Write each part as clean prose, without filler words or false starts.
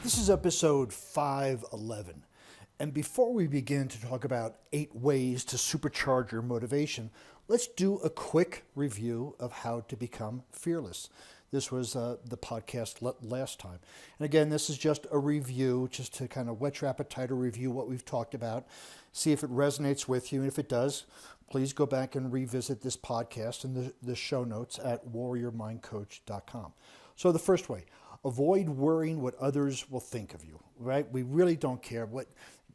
This is episode 511. And before we begin to talk about 8 ways to supercharge your motivation, let's do a quick review of how to become fearless. This was the podcast last time. And again, this is just a review, just to kind of whet your appetite or review what we've talked about, see if it resonates with you. And if it does, please go back and revisit this podcast and the show notes at warriormindcoach.com. So the first way, avoid worrying what others will think of you, right? We really don't care what,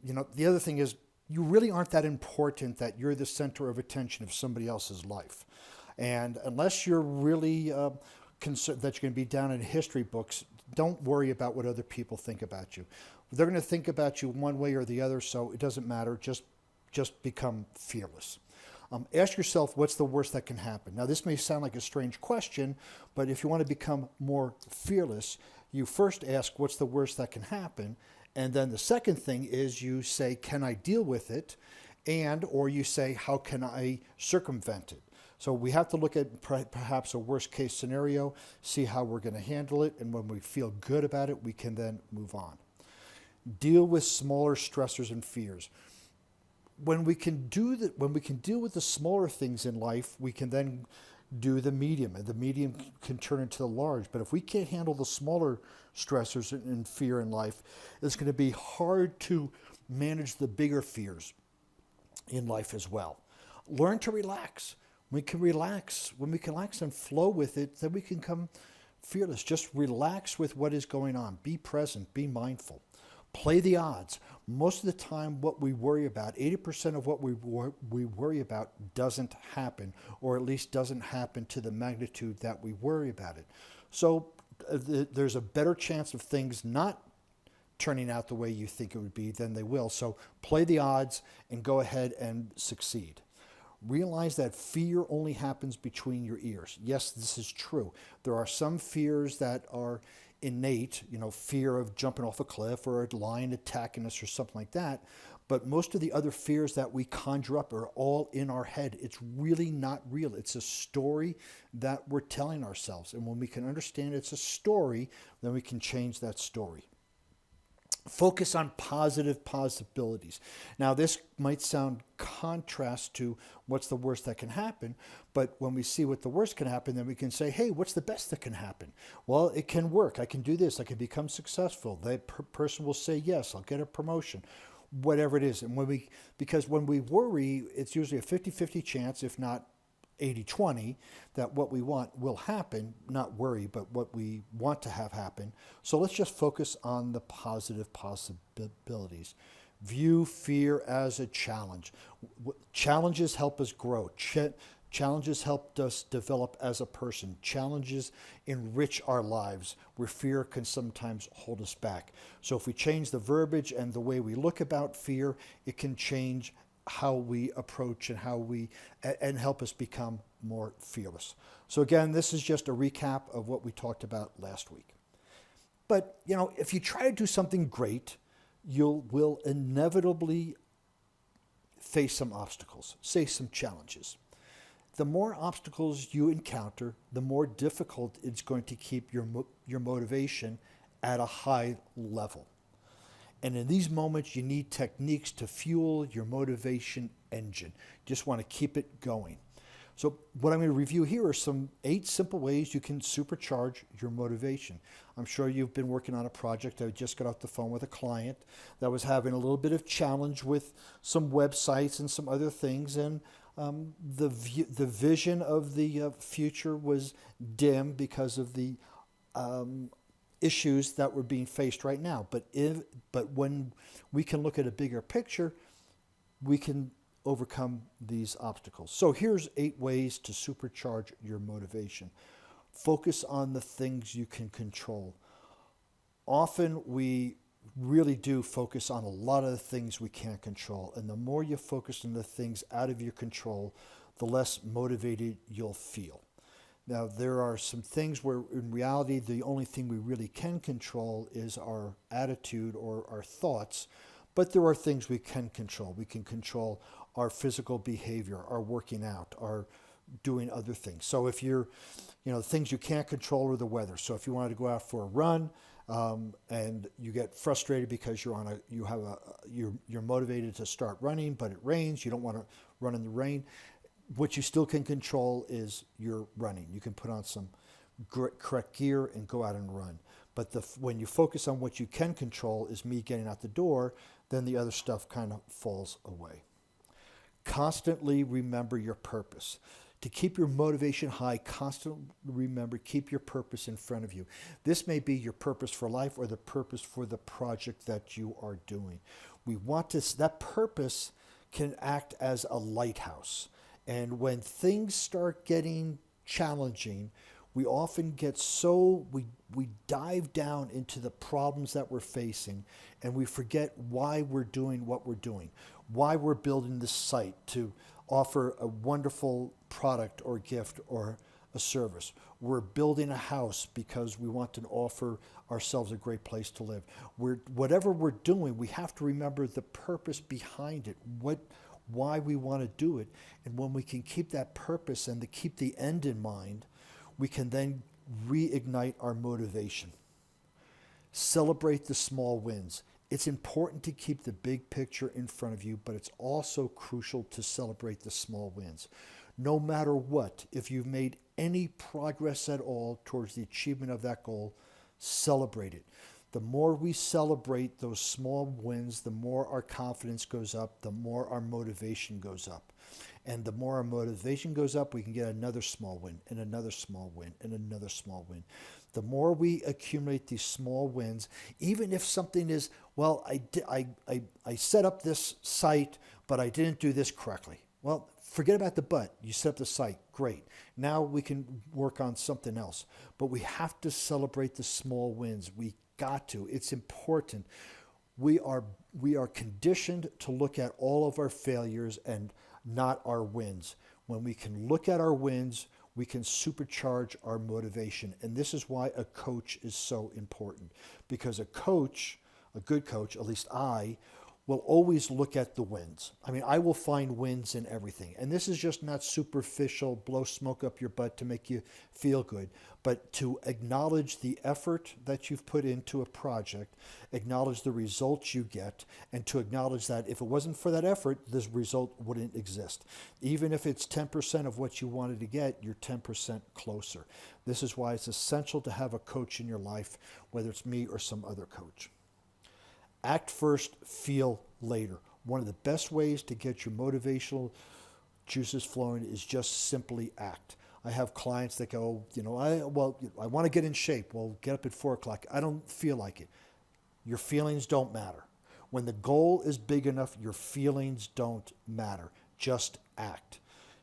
the other thing is you really aren't that important that you're the center of attention of somebody else's life. And unless you're really concerned that you're going to be down in history books, don't worry about what other people think about you. They're going to think about you one way or the other, so it doesn't matter. Just become fearless. Ask yourself, what's the worst that can happen? Now, this may sound like a strange question, but if you want to become more fearless, you first ask, what's the worst that can happen? And then the second thing is you say, can I deal with it? Or you say, how can I circumvent it? So we have to look at perhaps a worst case scenario, see how we're going to handle it, and when we feel good about it, we can then move on. Deal with smaller stressors and fears. When we can deal with the smaller things in life, we can then do the medium, and the medium can turn into the large. But if we can't handle the smaller stressors and fear in life, it's going to be hard to manage the bigger fears in life as well. Learn to relax. When we can relax and flow with it, then we can become fearless. Just relax with what is going on. Be present, be mindful. Play the odds. Most of the time, what we worry about, 80% of what we worry about doesn't happen, or at least doesn't happen to the magnitude that we worry about it. So there's a better chance of things not turning out the way you think it would be than they will. So play the odds and go ahead and succeed. Realize that fear only happens between your ears. Yes, this is true. There are some fears that are innate, fear of jumping off a cliff or a lion attacking us or something like that. But most of the other fears that we conjure up are all in our head. It's really not real. It's a story that we're telling ourselves. And when we can understand it's a story, then we can change that story. Focus on positive possibilities. Now, this might sound contrast to what's the worst that can happen, but when we see what the worst can happen, then we can say, hey, what's the best that can happen? Well, it can work. I can do this. I can become successful. That person will say yes. I'll get a promotion, whatever it is. And because when we worry, it's usually a 50-50 chance, if not 80-20, that what we want will happen, not worry, but what we want to have happen. So let's just focus on the positive possibilities. View fear as a challenge. Challenges help us grow. Challenges help us develop as a person. Challenges enrich our lives, where fear can sometimes hold us back. So if we change the verbiage and the way we look about fear, it can change how we approach and help us become more fearless. So again, this is just a recap of what we talked about last week. But, if you try to do something great, you will inevitably face some obstacles, some challenges. The more obstacles you encounter, the more difficult it's going to keep your motivation at a high level. And in these moments, you need techniques to fuel your motivation engine. You just want to keep it going. So what I'm going to review here are some 8 simple ways you can supercharge your motivation. I'm sure you've been working on a project. I just got off the phone with a client that was having a little bit of challenge with some websites and some other things. And the vision of the future was dim because of the issues that were being faced right now. But when we can look at a bigger picture, we can overcome these obstacles. So here's 8 ways to supercharge your motivation. Focus on the things you can control. Often we really do focus on a lot of the things we can't control. And the more you focus on the things out of your control, the less motivated you'll feel. Now, there are some things where in reality, the only thing we really can control is our attitude or our thoughts, but there are things we can control. We can control our physical behavior, our working out, our doing other things. So if you're, things you can't control are the weather. So if you wanted to go out for a run, and you get frustrated because you're motivated to start running, but it rains. You don't want to run in the rain. What you still can control is your running. You can put on some correct gear and go out and run. But when you focus on what you can control is me getting out the door, then the other stuff kind of falls away. Constantly remember your purpose. To keep your motivation high, constantly remember, keep your purpose in front of you. This may be your purpose for life or the purpose for the project that you are doing. That purpose can act as a lighthouse. And when things start getting challenging, we often get we dive down into the problems that we're facing, and we forget why we're doing what we're doing, why we're building this site to offer a wonderful product or gift or a service. We're building a house because we want to offer ourselves a great place to live. Whatever we're doing, we have to remember the purpose behind it, why we want to do it. And when we can keep that purpose and keep the end in mind, we can then reignite our motivation. Celebrate the small wins. It's important to keep the big picture in front of you, but it's also crucial to celebrate the small wins. No matter what, if you've made any progress at all towards the achievement of that goal, celebrate it. The more we celebrate those small wins, the more our confidence goes up, the more our motivation goes up. And the more our motivation goes up, we can get another small win and another small win and another small win. The more we accumulate these small wins, even if something is, well, I set up this site, but I didn't do this correctly. Well, forget about the but. You set up the site, great. Now we can work on something else. But we have to celebrate the small wins. We got to. It's important. We are conditioned to look at all of our failures and not our wins. When we can look at our wins, we can supercharge our motivation. And this is why a coach is so important. Because a good coach, at least I, will always look at the wins. I mean, I will find wins in everything. And this is just not superficial, blow smoke up your butt to make you feel good, but to acknowledge the effort that you've put into a project, acknowledge the results you get, and to acknowledge that if it wasn't for that effort, this result wouldn't exist. Even if it's 10% of what you wanted to get, you're 10% closer. This is why it's essential to have a coach in your life, whether it's me or some other coach. Act first, feel later. One of the best ways to get your motivational juices flowing is just simply act. I have clients that go, I want to get in shape. Well, get up at 4 o'clock. I don't feel like it. Your feelings don't matter. When the goal is big enough, your feelings don't matter. Just act.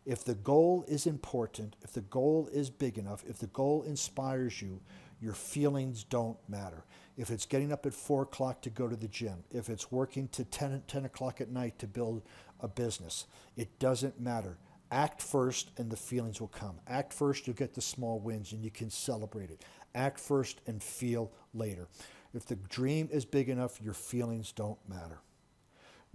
If the goal is important, if the goal is big enough, if the goal inspires you, your feelings don't matter. If it's getting up at 4 o'clock to go to the gym, if it's working to 10 o'clock at night to build a business, it doesn't matter. Act first and the feelings will come. Act first, you'll get the small wins and you can celebrate it. Act first and feel later. If the dream is big enough, your feelings don't matter.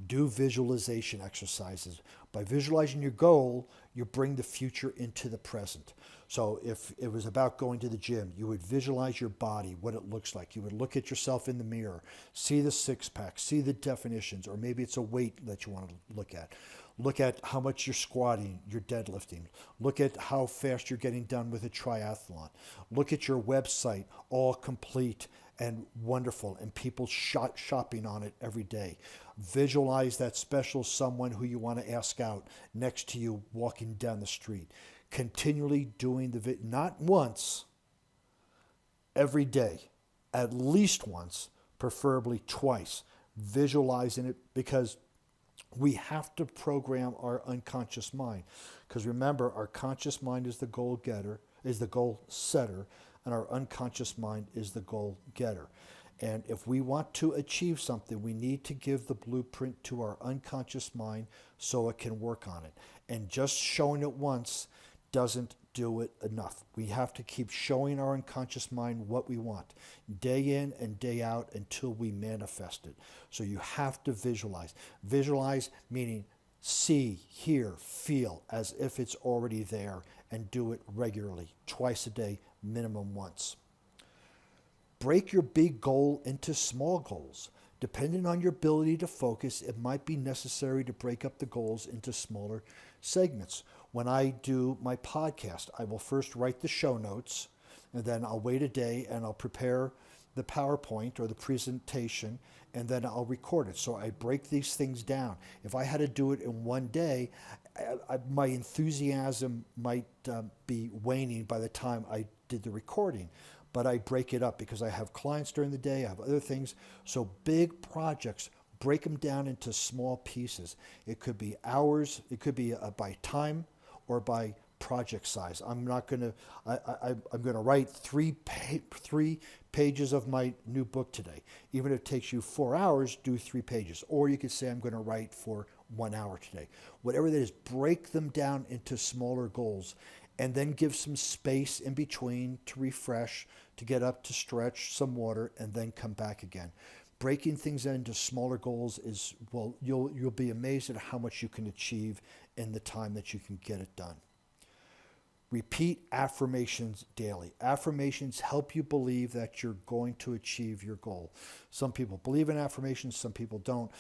Do visualization exercises. By visualizing your goal, you bring the future into the present. So if it was about going to the gym, you would visualize your body, what it looks like. You would look at yourself in the mirror, see the six-pack, see the definitions, or maybe it's a weight that you want to look at. Look at how much you're squatting, you're deadlifting. Look at how fast you're getting done with a triathlon. Look at your website, all complete and wonderful, and people shopping on it every day. Visualize that special someone who you want to ask out next to you walking down the street. Continually doing not once, every day, at least once, preferably twice, visualizing it, because we have to program our unconscious mind. Because remember, our conscious mind is the goal getter, is the goal setter, and our unconscious mind is the goal getter. And if we want to achieve something, we need to give the blueprint to our unconscious mind so it can work on it. And just showing it once doesn't do it enough. We have to keep showing our unconscious mind what we want, day in and day out, until we manifest it. So you have to visualize. Visualize meaning see, hear, feel as if it's already there, and do it regularly, twice a day, minimum once. Break your big goal into small goals. Depending on your ability to focus, it might be necessary to break up the goals into smaller segments. When I do my podcast, I will first write the show notes, and then I'll wait a day and I'll prepare the PowerPoint or the presentation, and then I'll record it. So I break these things down. If I had to do it in one day, my enthusiasm might be waning by the time I did the recording. But I break it up because I have clients during the day, I have other things. So big projects, break them down into small pieces. It could be hours, it could be by time or by project size. I'm going to write three pages of my new book today. Even if it takes you 4 hours, do 3 pages. Or you could say I'm going to write for 1 hour today. Whatever that is, break them down into smaller goals, and then give some space in between to refresh, to get up, to stretch, some water, and then come back again. Breaking things into smaller goals is, well, you'll be amazed at how much you can achieve in the time that you can get it done. Repeat affirmations daily. Affirmations help you believe that you're going to achieve your goal. Some people believe in affirmations, some people don't.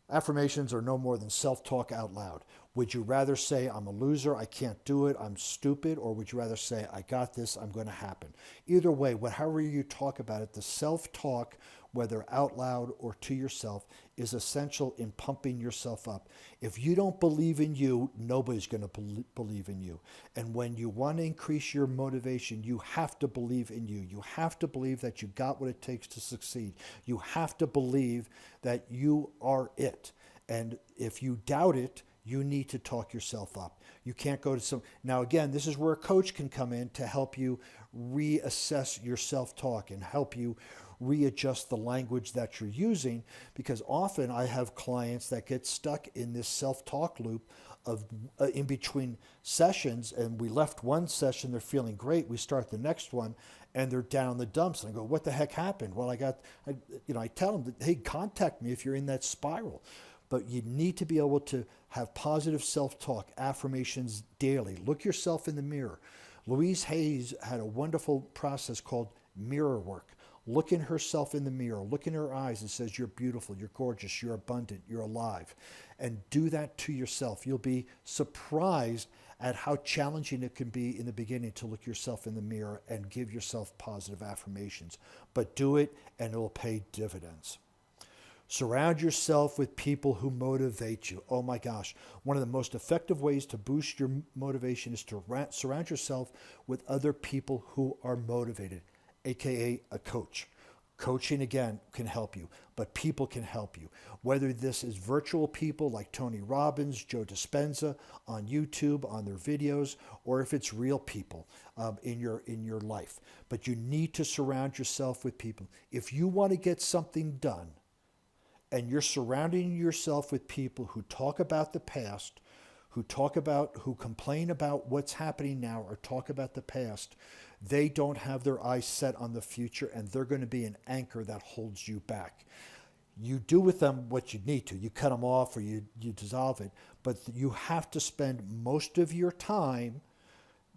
Affirmations are no more than self-talk out loud. Would you rather say, I'm a loser, I can't do it, I'm stupid, or would you rather say, I got this, I'm going to happen? Either way, however you talk about it, the self-talk, whether out loud or to yourself, is essential in pumping yourself up. If you don't believe in you, nobody's going to believe in you. And when you want to increase your motivation, you have to believe in you. You have to believe that you got what it takes to succeed. You have to believe that you are it. And if you doubt it, you need to talk yourself up. You can't go to some... Now, again, this is where a coach can come in to help you reassess your self-talk and help you readjust the language that you're using, because often I have clients that get stuck in this self-talk loop of in between sessions, and we left one session, they're feeling great, we start the next one, and they're down in the dumps, and I go, what the heck happened? Well, I tell them, hey, contact me if you're in that spiral. But you need to be able to have positive self-talk, affirmations daily. Look yourself in the mirror. Louise Hayes had a wonderful process called mirror work. Look in herself in the mirror. Look in her eyes. It says, you're beautiful, you're gorgeous, you're abundant, you're alive. And do that to yourself. You'll be surprised at how challenging it can be in the beginning to look yourself in the mirror and give yourself positive affirmations. But do it, and it will pay dividends. Surround yourself with people who motivate you. Oh my gosh. One of the most effective ways to boost your motivation is to surround yourself with other people who are motivated, aka a coach. Coaching, again, can help you, but people can help you. Whether this is virtual people like Tony Robbins, Joe Dispenza on YouTube, on their videos, or if it's real people in your life. But you need to surround yourself with people. If you want to get something done, and you're surrounding yourself with people who talk about the past, who complain about what's happening now or talk about the past, they don't have their eyes set on the future, and they're going to be an anchor that holds you back. You do with them what you need to. You cut them off or you dissolve it, but you have to spend most of your time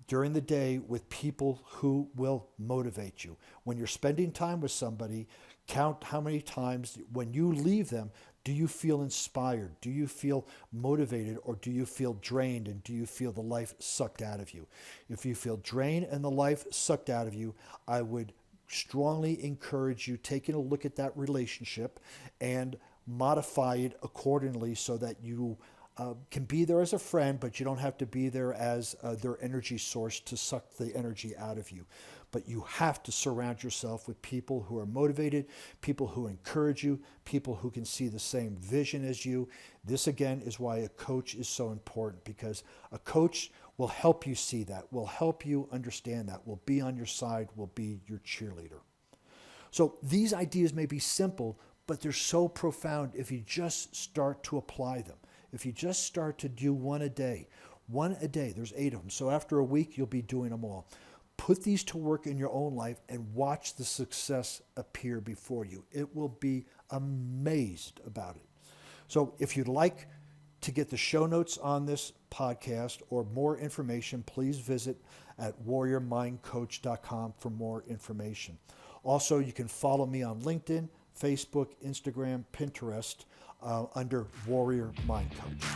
during the day with people who will motivate you. When you're spending time with somebody, count how many times when you leave them, do you feel inspired? Do you feel motivated, or do you feel drained, and do you feel the life sucked out of you? If you feel drained and the life sucked out of you, I would strongly encourage you taking a look at that relationship and modify it accordingly so that you can be there as a friend, but you don't have to be there as their energy source to suck the energy out of you. But you have to surround yourself with people who are motivated, people who encourage you, people who can see the same vision as you. This, again, is why a coach is so important, because a coach will help you see that, will help you understand that, will be on your side, will be your cheerleader. So these ideas may be simple, but they're so profound if you just start to apply them. If you just start to do one a day, there's 8 of them. So after a week, you'll be doing them all. Put these to work in your own life and watch the success appear before you. It will be amazed about it. So if you'd like to get the show notes on this podcast or more information, please visit at warriormindcoach.com for more information. Also, you can follow me on LinkedIn, Facebook, Instagram, Pinterest under Warrior Mind Coach.